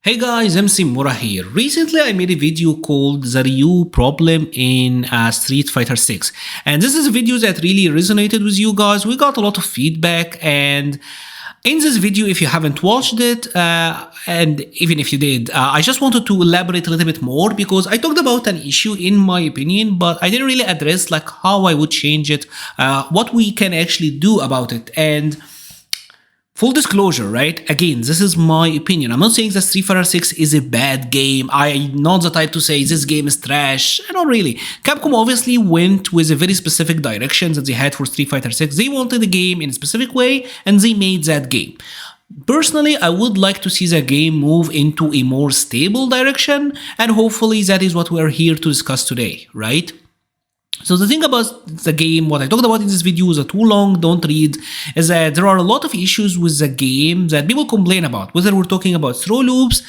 Hey guys, MC Mura here. Recently I made a video called The Ryu Problem in Street Fighter 6. And this is a video that really resonated with you guys. We got a lot of feedback, and in this video, if you haven't watched it, and even if you did, I just wanted to elaborate a little bit more because I talked about an issue in my opinion, but I didn't really address like how I would change it, what we can actually do about it. And full disclosure, right? Again, this is my opinion. I'm not saying that Street Fighter 6 is a bad game. I'm not the type to say this game is trash. Not really. Capcom obviously went with a very specific direction that they had for Street Fighter 6. They wanted the game in a specific way, and they made that game. Personally, I would like to see the game move into a more stable direction, and hopefully that is what we're here to discuss today, right? So the thing about the game, what I talked about in this video is too long, don't read, is that there are a lot of issues with the game that people complain about, whether we're talking about throw loops,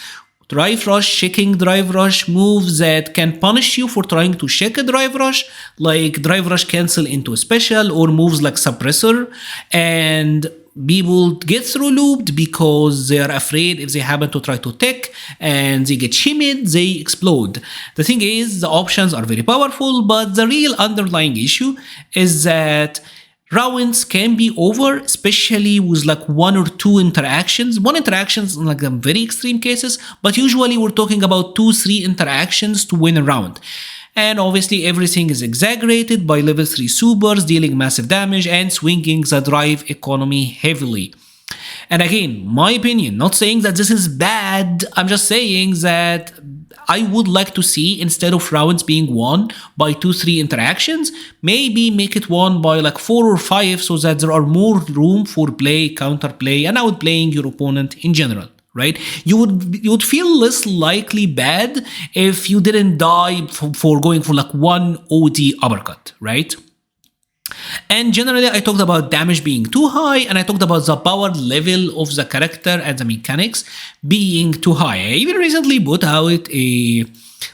drive rush, shaking drive rush, moves that can punish you for trying to shake a drive rush, like drive rush cancel into a special, or moves like suppressor, and people get through looped because they are afraid if they happen to try to tech and they get shimmied, they explode. The thing is, the options are very powerful, but the real underlying issue is that rounds can be over, especially with like one or two interactions. One interactions in like some very extreme cases, but usually we're talking about 2-3 interactions to win a round. And obviously everything is exaggerated by level 3 supers dealing massive damage and swinging the drive economy heavily. And again, my opinion, not saying that this is bad, I'm just saying that I would like to see, instead of rounds being won by 2-3 interactions, maybe make it won by like 4 or 5 so that there are more room for play, counterplay, and outplaying your opponent in general. Right? You would feel less likely bad if you didn't die for going for like one OD uppercut, right? And generally, I talked about damage being too high, and I talked about the power level of the character and the mechanics being too high. I even recently put out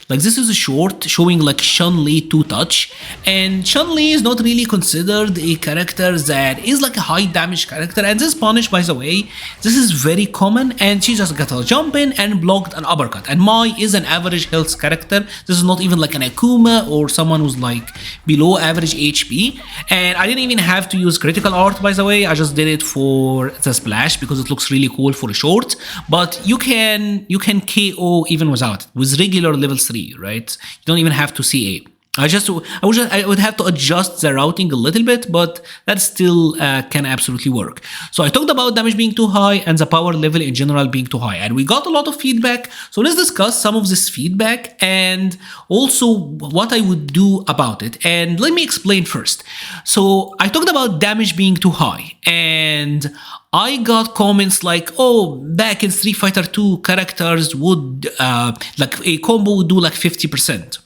this is a short showing like Chun-Li 2-touch, and Chun-Li is not really considered a character that is like a high damage character, and this punish, by the way, this is very common, and she just got a jump in and blocked an uppercut. And Mai is an average health character. This is not even like an Akuma or someone who's like below average HP, and I didn't even have to use critical art, by the way. I just did it for the splash because it looks really cool for a short, but you can KO even without it, with regular level 3, right? You don't even have to CA. I would have to adjust the routing a little bit, but that still can absolutely work. So I talked about damage being too high and the power level in general being too high, and we got a lot of feedback. So let's discuss some of this feedback and also what I would do about it. And let me explain first. So I talked about damage being too high, and I got comments like, oh, back in Street Fighter 2, characters would, like a combo would do like 50%.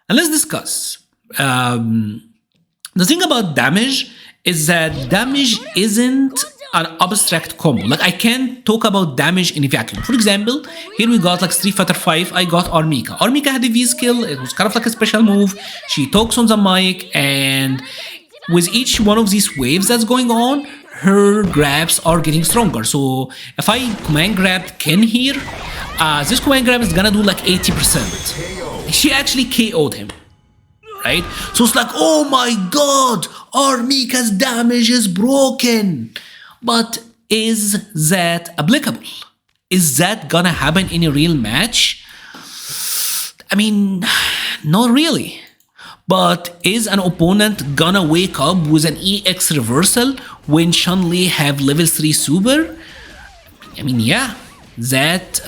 And let's discuss. The thing about damage is that damage isn't an abstract combo. Like, I can't talk about damage in a vacuum. For example, here we got like Street Fighter 5, I got Armika. Armika had a V skill, it was kind of like a special move. She talks on the mic, and with each one of these waves that's going on, her grabs are getting stronger. So if I command grab Ken here, this command grab is gonna do like 80%. She actually KO'd him, right? So it's like, oh my god, Armika's damage is broken. But is that applicable? Is that gonna happen in a real match? I mean, not really. But is an opponent gonna wake up with an EX reversal when Chun-Li have level 3 super? I mean, yeah, that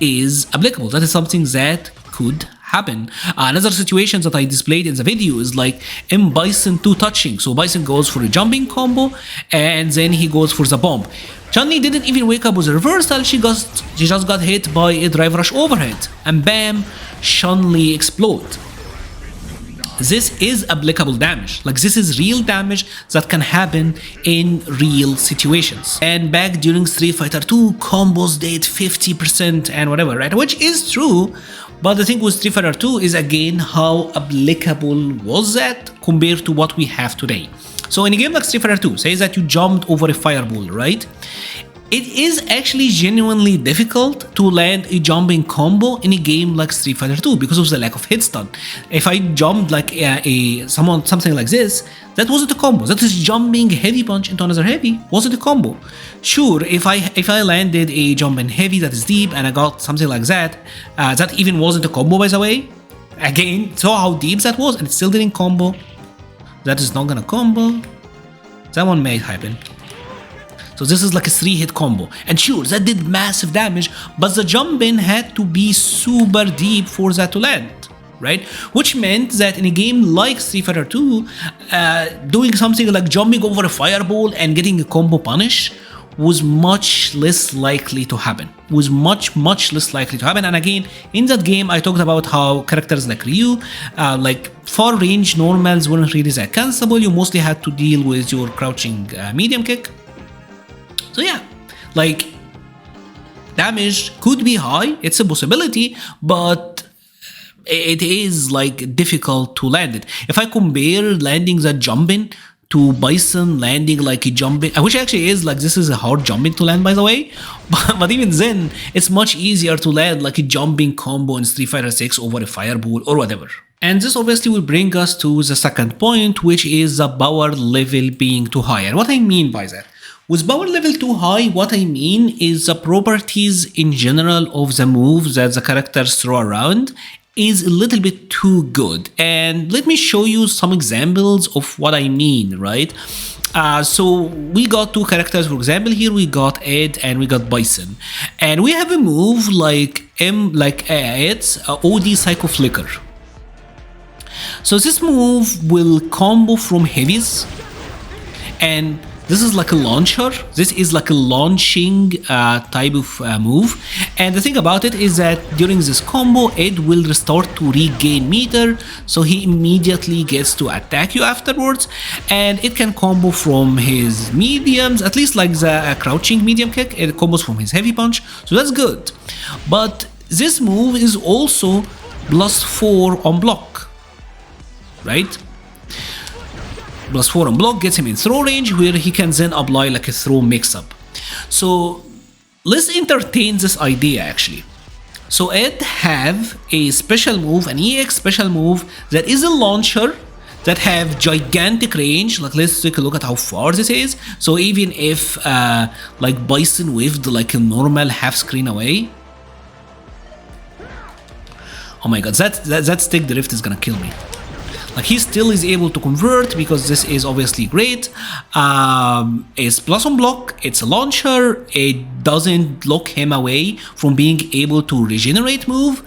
is applicable. That is something that could happen. Another situation that I displayed in the video is like Bison 2 touching. So Bison goes for a jumping combo, and then he goes for the bomb. Chun-Li didn't even wake up with a reversal. She just got hit by a drive rush overhead, and bam, Chun-Li explode. This is applicable damage. Like, this is real damage that can happen in real situations. And back during Street Fighter 2, combos did 50% and whatever, right? Which is true, but the thing with Street Fighter 2 is, again, how applicable was that compared to what we have today. So in a game like Street Fighter 2, say that you jumped over a fireball, right? It is actually genuinely difficult to land a jumping combo in a game like Street Fighter 2 because of the lack of hit stun. If I jumped like something like this, that wasn't a combo. That is jumping heavy punch into another heavy, wasn't a combo. Sure, if I landed a jumping heavy that is deep and I got something like that, that even wasn't a combo, by the way. Again, saw how deep that was and it still didn't combo. That is not gonna combo. That one may happen. So this is like a 3-hit combo. And sure, that did massive damage, but the jump in had to be super deep for that to land, right? Which meant that in a game like Street Fighter 2, doing something like jumping over a fireball and getting a combo punish was much less likely to happen. Was much less likely to happen. And again, in that game, I talked about how characters like Ryu, like far range normals weren't really that cancelable. You mostly had to deal with your crouching medium kick. So yeah, like damage could be high, it's a possibility, but it is like difficult to land it. If I compare landing that jumping to Bison landing like a jumping, which actually is like, this is a hard jumping to land, by the way, but even then, it's much easier to land like a jumping combo in Street Fighter 6 over a fireball or whatever. And this obviously will bring us to the second point, which is the power level being too high. And what I mean by that, with power level too high, what I mean is the properties in general of the moves that the characters throw around is a little bit too good. And let me show you some examples of what I mean, right? So we got two characters, for example, here we got Ed and we got Bison. And we have a move like Ed's OD Psycho Flicker. So this move will combo from heavies, and this is like a launcher. This is like a launching type of move. And the thing about it is that during this combo, Ed will restart to regain meter, so he immediately gets to attack you afterwards. And it can combo from his mediums, at least like the crouching medium kick, it combos from his heavy punch, so that's good. But this move is also +4 on block, right? +4 on block gets him in throw range, where he can then apply like a throw mix-up. So let's entertain this idea actually. So Ed have a special move, an EX special move that is a launcher that have gigantic range. Like let's take a look at how far this is. So even if like Bison waved like a normal half screen away. Oh my god, that stick drift is gonna kill me. Like he still is able to convert because this is obviously great. It's plus on block, it's a launcher, it doesn't lock him away from being able to regenerate move.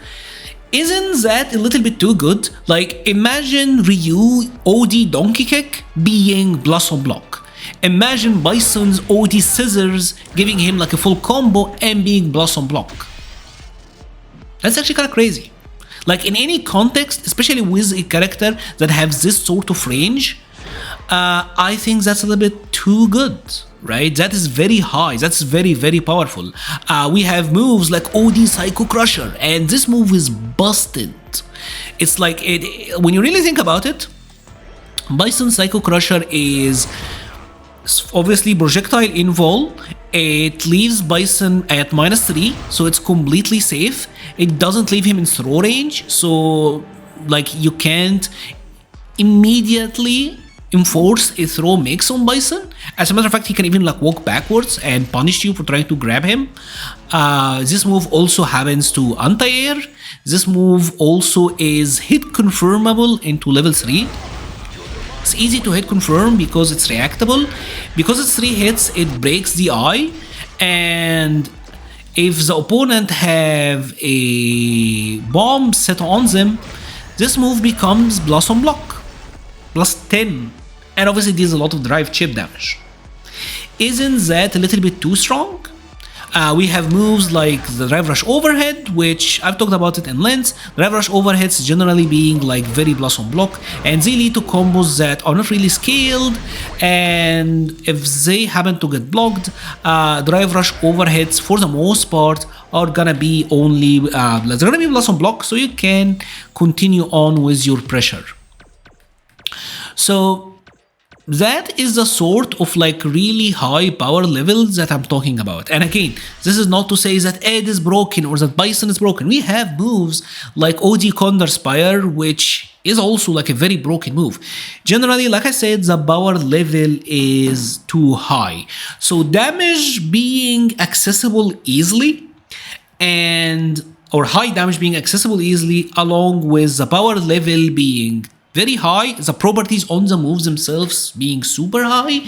Isn't that a little bit too good? Like imagine Ryu OD Donkey Kick being plus on block. Imagine Bison's OD Scissors giving him like a full combo and being plus on block. That's actually kind of crazy. Like in any context, especially with a character that has this sort of range, I think that's a little bit too good, right? That is very high, that's very powerful. We have moves like OD Psycho Crusher, and this move is busted. It's like, when you really think about it, Bison Psycho Crusher is obviously projectile invul. It leaves Bison at -3, so it's completely safe. It doesn't leave him in throw range, so like you can't immediately enforce a throw mix on Bison. As a matter of fact, he can even like walk backwards and punish you for trying to grab him. This move also happens to anti-air. This move also is hit confirmable into level 3. It's easy to hit confirm because it's reactable. Because it's 3 hits, it breaks the eye, and if the opponent have a bomb set on them, this move becomes plus on block, +10, and obviously deals a lot of drive chip damage. Isn't that a little bit too strong? We have moves like the Drive Rush Overhead, which I've talked about it in length. Drive Rush Overheads generally being like very plus on block, and they lead to combos that are not really scaled, and if they happen to get blocked, Drive Rush Overheads for the most part are gonna be only they're gonna be plus on block, so you can continue on with your pressure. So that is the sort of like really high power levels that I'm talking about. And again, this is not to say that Ed is broken or that Bison is broken. We have moves like OD Condor Spire, which is also like a very broken move. Generally, like I said, the power level is too high. So damage being accessible easily or high damage being accessible easily along with the power level being very high, the properties on the moves themselves being super high,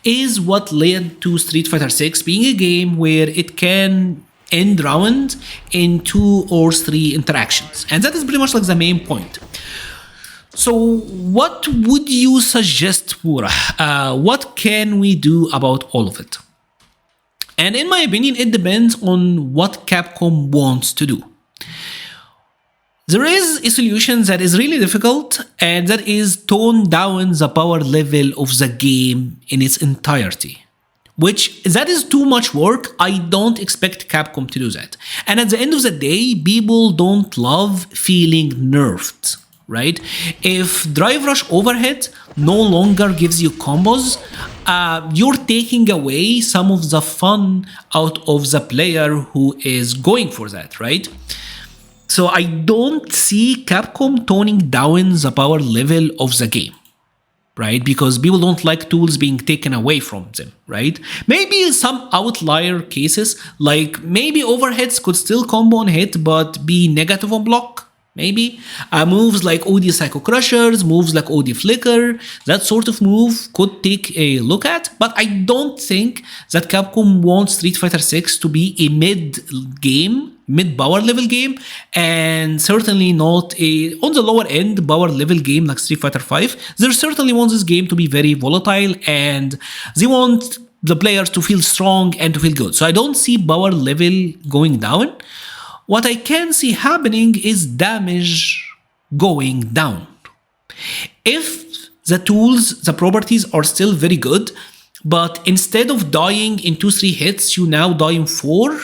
is what led to Street Fighter 6 being a game where it can end round in 2 or 3 interactions. And that is pretty much like the main point. So what would you suggest, Pura? What can we do about all of it? And in my opinion, it depends on what Capcom wants to do. There is a solution that is really difficult, and that is tone down the power level of the game in its entirety. Which, that is too much work. I don't expect Capcom to do that. And at the end of the day, people don't love feeling nerfed, right? If Drive Rush Overhead no longer gives you combos, you're taking away some of the fun out of the player who is going for that, right? So I don't see Capcom toning down the power level of the game, right? Because people don't like tools being taken away from them, right? Maybe some outlier cases, like maybe overheads could still combo on hit but be negative on block. Maybe moves like OD Psycho Crushers, moves like OD Flicker, that sort of move could take a look at, but I don't think that Capcom wants Street Fighter 6 to be a mid-power level game, and certainly not a on the lower end power level game like Street Fighter 5. They certainly want this game to be very volatile, and they want the players to feel strong and to feel good. So I don't see power level going down. What I can see happening is damage going down. If the tools, the properties are still very good, but instead of dying in 2-3 hits, you now die in 4,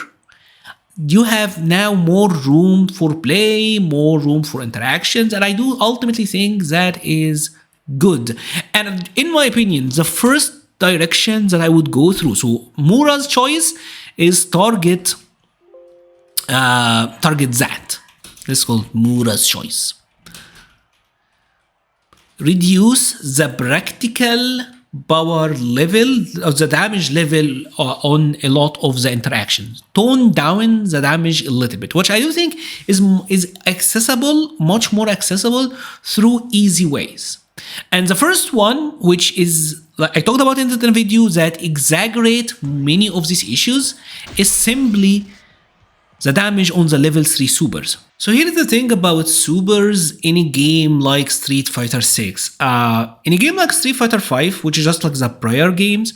you have now more room for play, more room for interactions, and I do ultimately think that is good. And in my opinion, the first direction that I would go through, so Mura's choice is target that. This is called Mura's choice. Reduce the practical power level of the damage level on a lot of the interactions. Tone down the damage a little bit, which I do think is accessible, much more accessible through easy ways. And the first one, which is like I talked about in the video that exaggerate many of these issues, is simply the damage on the level 3 supers. So here's the thing about supers in a game like Street Fighter 6. In a game like Street Fighter 5, which is just like the prior games,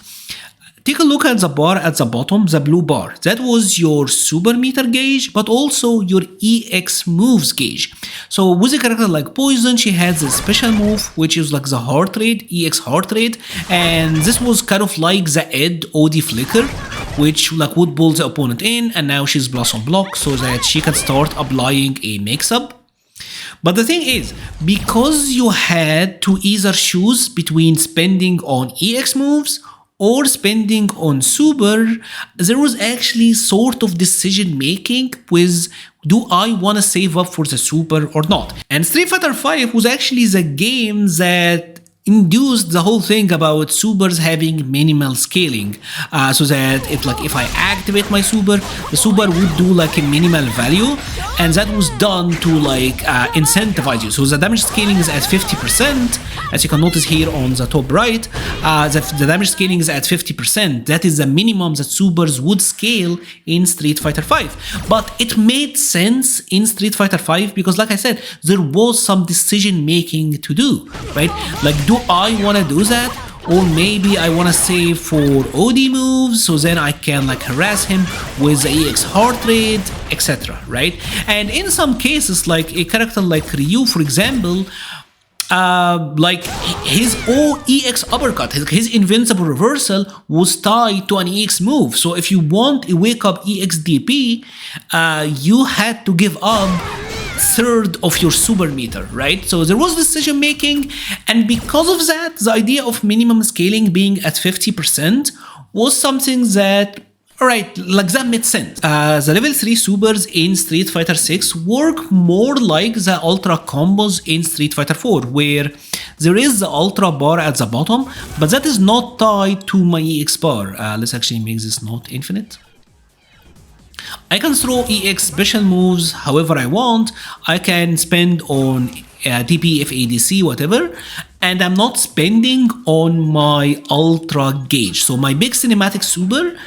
take a look at the bar at the bottom, the blue bar. That was your super meter gauge, but also your EX moves gauge. So with a character like Poison, she has a special move, which is like the heart rate, EX heart rate, and this was kind of like the Ed OD Flicker, which like would pull the opponent in, and now she's plus on block so that she can start applying a mix-up. But the thing is, because you had to either choose between spending on EX moves or spending on super, there was actually sort of decision making with, do I want to save up for the super or not? And Street Fighter 5 was actually the game that induced the whole thing about supers having minimal scaling, so that if I activate my super, the super would do like a minimal value, and that was done to like incentivize you. So the damage scaling is at 50%, as you can notice here on the top right. The damage scaling is at 50%. That is the minimum that supers would scale in Street Fighter 5. But it made sense in Street Fighter 5 because, like I said, there was some decision making to do, right? Like, do I want to do that? Or maybe I want to save for OD moves, so then I can like harass him with the EX heart rate, etc. Right? And in some cases, like a character like Ryu, for example, like his EX uppercut, his invincible reversal was tied to an EX move. So if you want a wake up EX DP, you had to give up third of your super meter, right? So there was decision making, and because of that, the idea of minimum scaling being at 50% was something that, alright, like that made sense. The level 3 supers in Street Fighter 6 work more like the ultra combos in Street Fighter 4, where there is the ultra bar at the bottom, but that is not tied to my EX bar. Let's actually make this not infinite. I can throw EX special moves however I want. I can spend on DP, FADC, whatever, and I'm not spending on my ultra gauge. So my big cinematic super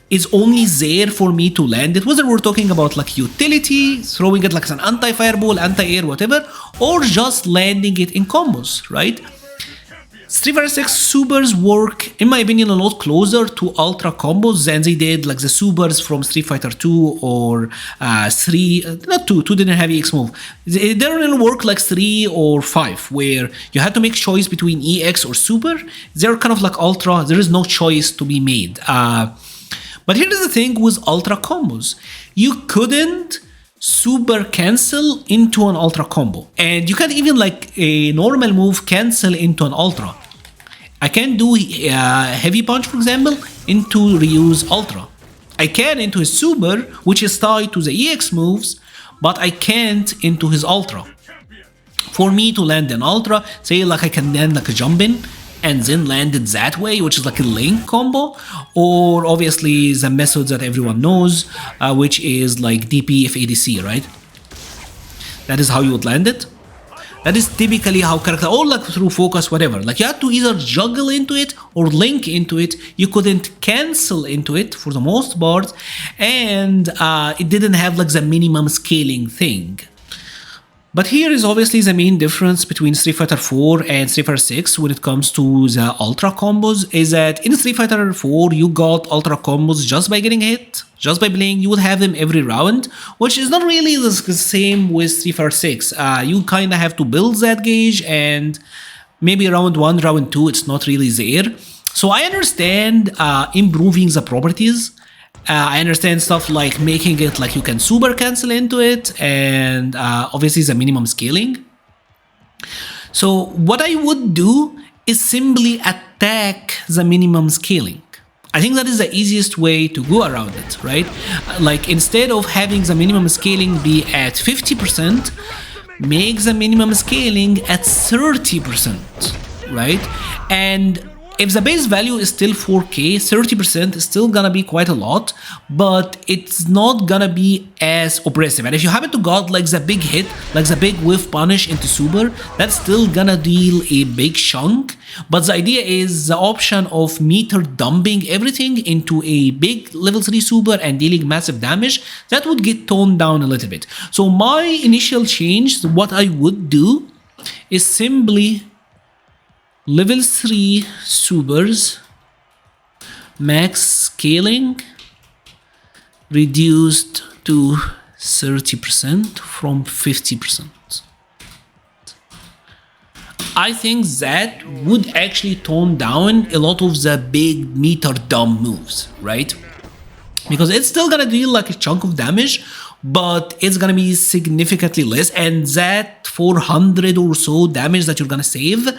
is only there for me to land it, whether we're talking about like utility, throwing it like as an anti-fireball, anti-air, whatever, or just landing it in combos, right? Street Fighter 6 supers work, in my opinion, a lot closer to ultra combos than they did like the supers from Street Fighter 2 or 3, not 2 didn't have EX move. They didn't work like 3 or 5, where you had to make choice between EX or super. They're kind of like ultra, there is no choice to be made. But here's the thing with ultra combos. You couldn't super cancel into an ultra combo. And you can't even like a normal move cancel into an ultra. I can do heavy punch, for example, into Ryu's ultra. I can into his super, which is tied to the EX moves, but I can't into his ultra. For me to land an ultra, say like I can land like a jump in, and then land it that way, which is like a link combo, or obviously the method that everyone knows, which is like DP FADC, right? That is how you would land it. That is typically how character, or like through focus, whatever. Like you had to either juggle into it or link into it. You couldn't cancel into it for the most part, and it didn't have like the minimum scaling thing. But here is obviously the main difference between Street Fighter 4 and Street Fighter 6 when it comes to the ultra combos, is that in Street Fighter 4 you got ultra combos just by getting hit, just by playing. You would have them every round, which is not really the same with Street Fighter 6. You kind of have to build that gauge, and maybe round 1, round 2 it's not really there. So I understand improving the properties. I understand stuff like making it like you can super cancel into it, and obviously the minimum scaling. So what I would do is simply attack the minimum scaling. I think that is the easiest way to go around it, right? Like instead of having the minimum scaling be at 50%, make the minimum scaling at 30%, right? And if the base value is still 4K, 30% is still gonna be quite a lot, but it's not gonna be as oppressive. And if you happen to got like the big hit, like the big whiff punish into super, that's still gonna deal a big chunk. But the idea is the option of meter dumping everything into a big level 3 super and dealing massive damage, that would get toned down a little bit. So my initial change, what I would do is simply level 3 supers, max scaling reduced to 30% from 50%. I think that would actually tone down a lot of the big meter dump moves, right? Because it's still gonna deal like a chunk of damage, but it's gonna be significantly less, and that 400 or so damage that you're gonna save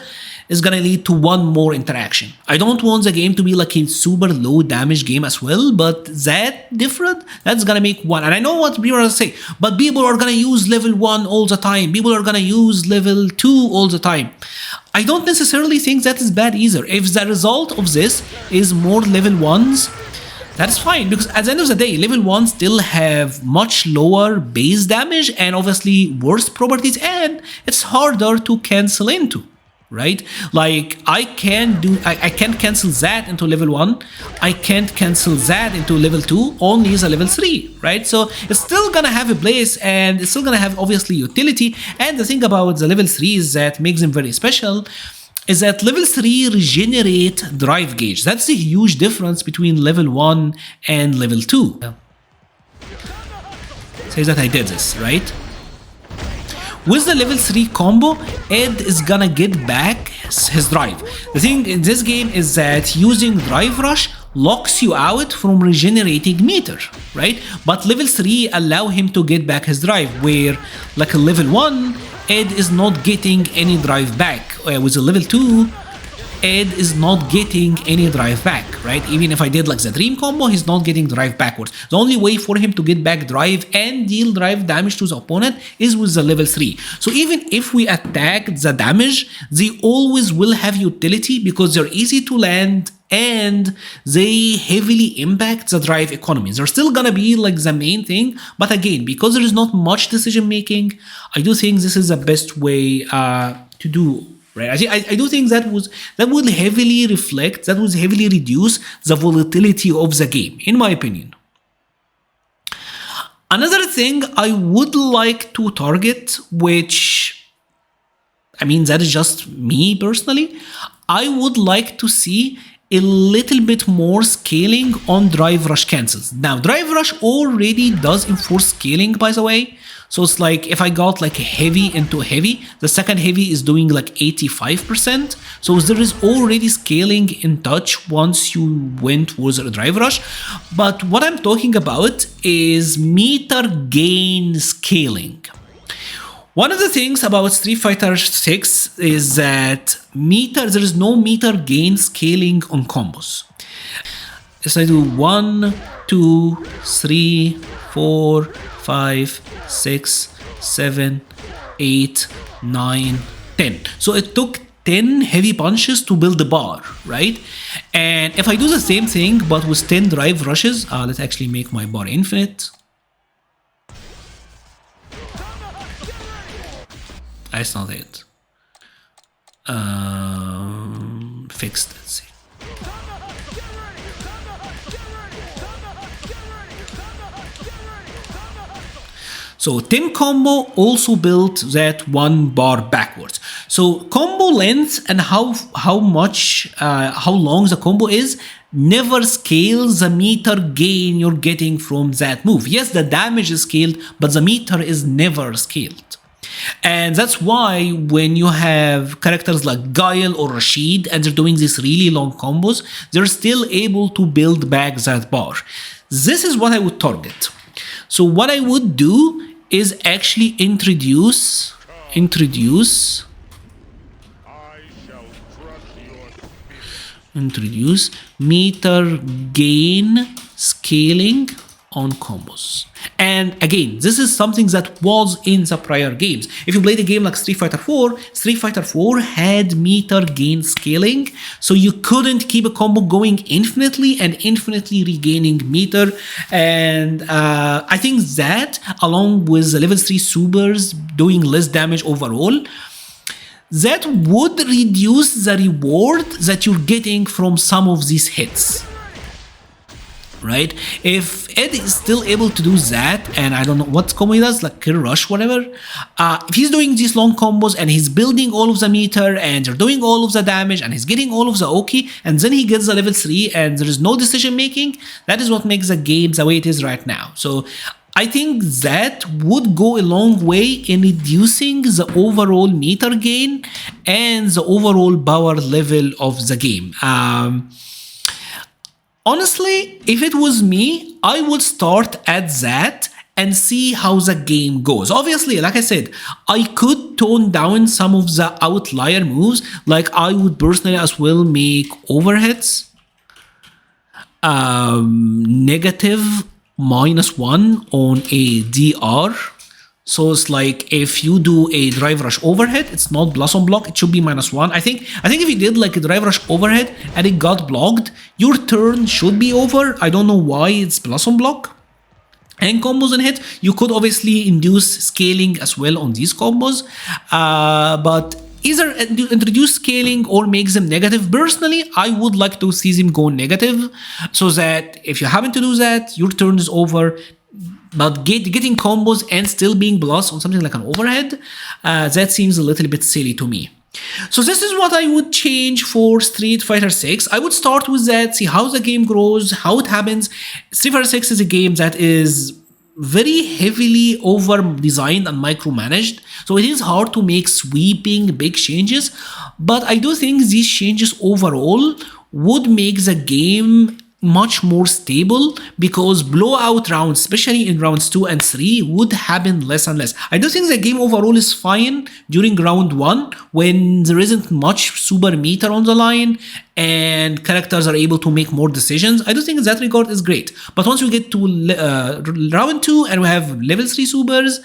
is gonna lead to one more interaction. I don't want the game to be like a super low damage game as well, but that's gonna make one. And I know what people are gonna say, but people are gonna use level 1 all the time. People are gonna use level 2 all the time. I don't necessarily think that is bad either. If the result of this is more level 1s, that's fine, because at the end of the day, level 1 still have much lower base damage and obviously worse properties, and it's harder to cancel into, right? Like I can't cancel that into level 1, I can't cancel that into level 2, only is a level 3, right? So it's still gonna have a place, and it's still gonna have obviously utility. And the thing about the level 3s that makes them very special is that level 3 regenerate drive gauge. That's a huge difference between level 1 and level 2. Say that I did this, right? With the level 3 combo, Ed is gonna get back his drive. The thing in this game is that using drive rush locks you out from regenerating meter, right? But level 3 allow him to get back his drive, where like a level 1, Ed is not getting any drive back. With a level 2, Ed is not getting any drive back, right? Even if I did like the dream combo, he's not getting drive backwards. The only way for him to get back drive and deal drive damage to the opponent is with the level 3. So even if we attack the damage, they always will have utility because they're easy to land and they heavily impact the drive economy. They're still gonna be like the main thing, but again, because there is not much decision making, I do think this is the best way to do. Right, I do think that would heavily reflect, that would heavily reduce the volatility of the game, in my opinion. Another thing I would like to target, which, I mean, that is just me personally, I would like to see a little bit more scaling on drive rush cancels. Now, drive rush already does enforce scaling, by the way. So it's like if I got like a heavy into heavy, the second heavy is doing like 85%. So there is already scaling in touch once you went towards a drive rush. But what I'm talking about is meter gain scaling. One of the things about Street Fighter 6 is that there is no meter gain scaling on combos. If I do 1, 2, 3, 4, 5, 6, 7, 8, 9, 10. So it took 10 heavy punches to build the bar, right? And if I do the same thing but with 10 drive rushes, let's actually make my bar infinite. That's not it. Fixed, let's see. So 10 combo also built that one bar backwards. So combo length and how long the combo is never scales the meter gain you're getting from that move. Yes, the damage is scaled, but the meter is never scaled. And that's why when you have characters like Guile or Rashid and they're doing these really long combos, they're still able to build back that bar. This is what I would target. So what I would do is actually introduce meter gain scaling on combos. And again, this is something that was in the prior games. If you played a game like Street Fighter 4, Street Fighter 4 had meter gain scaling, so you couldn't keep a combo going infinitely and infinitely regaining meter. And I think that, along with the level 3 supers doing less damage overall, that would reduce the reward that you're getting from some of these hits. Right? If Ed is still able to do that, and I don't know what combo he does, like Kill Rush, whatever, if he's doing these long combos and he's building all of the meter and they're doing all of the damage and he's getting all of the Oki, and then he gets the level 3 and there is no decision making, that is what makes the game the way it is right now. So I think that would go a long way in reducing the overall meter gain and the overall power level of the game. Honestly, if it was me, I would start at that and see how the game goes. Obviously, like I said, I could tone down some of the outlier moves, like I would personally as well make overheads negative -1 on a DR. So it's like if you do a drive rush overhead, it's not blast on block, it should be -1. I think if you did like a drive rush overhead and it got blocked, your turn should be over. I don't know why it's blast on block. And combos and hit, you could obviously induce scaling as well on these combos, but either introduce scaling or make them negative. Personally, I would like to see them go negative, so that if you happen to do that, your turn is over. But getting combos and still being blast on something like an overhead, that seems a little bit silly to me. So this is what I would change for Street Fighter 6. I would start with that, see how the game grows, how it happens. Street Fighter 6 is a game that is very heavily over-designed and micromanaged, so it is hard to make sweeping big changes, but I do think these changes overall would make the game much more stable because blowout rounds, especially in rounds 2 and 3, would happen less and less. I do think the game overall is fine during round 1 when there isn't much super meter on the line and characters are able to make more decisions. I do think in that regard is great. But once we get to round 2 and we have level 3 supers,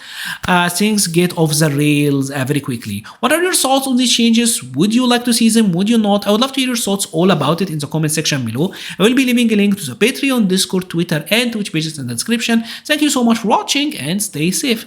things get off the rails very quickly. What are your thoughts on these changes? Would you like to see them? Would you not? I would love to hear your thoughts all about it in the comment section below. I will be leaving a link to the Patreon, Discord, Twitter, and Twitch pages in the description. Thank you so much for watching and stay safe.